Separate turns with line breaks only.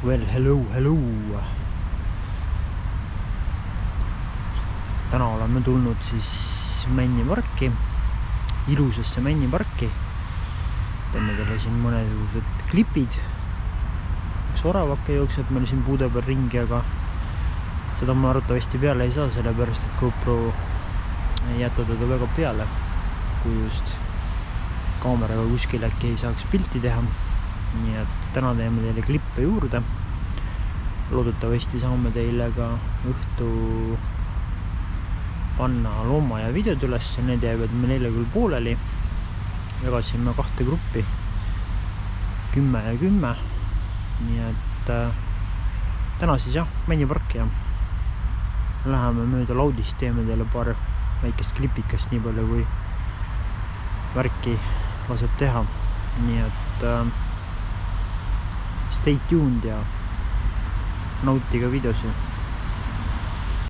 Well, hello. Täna oleme tulnud siis Männiparki, ilusasse Männiparki. Teeme teile siin mõnesugused klipid. Üks oravake jookseb meil siin puude peal ringi, aga seda ma arvatavasti peale ei saa, sellepärast et GoPro ei jäta teda väga peale, kui just kaameraga kuskil äkki ei saaks pilti teha. Nii et täna teeme teile klippe juurde. Loodetavasti saame teile ka õhtu panna looma ja videod üles. Need jäävad me neile küll pooleli. Jagasime 2 gruppi, 10 ja 10. Nii et täna siis Männipark ja läheme mööda laudist, teeme teile paar väikest klipikest, nii palju kui värki laseb teha. Nii et stay tuned ja nautige videosi.